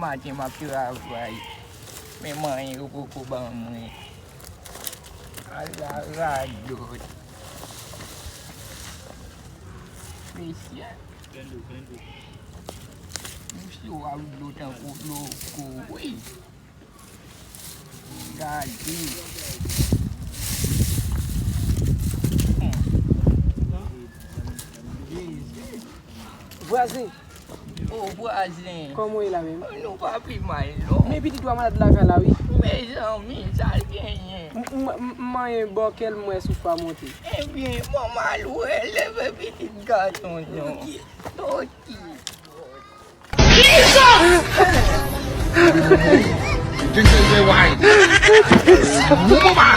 mati mapi rabai. Memang kuku bangun. Alah radut. Kesian. Kelendu. Mesti orang dulu takut loko. Weh. Jadi. Buat sih. Oh, buat sini. Como il avait. Non papi malo. Mais puis tu dois malade la fin là oui. Mes amis, ça vient. Moi bon quel mois sous pas monter. Eh bien, maman loué le petit garçon. Toki. This is the wine. Mama.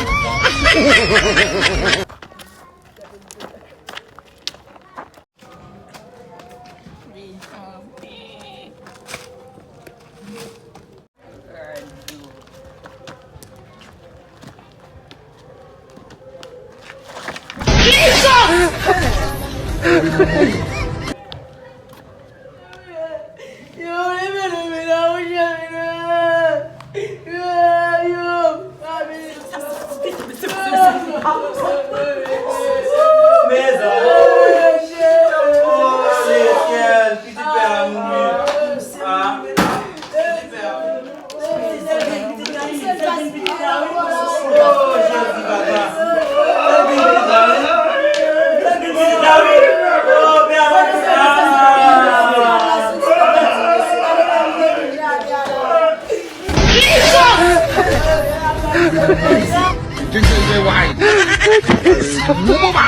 This is the wine. Mama.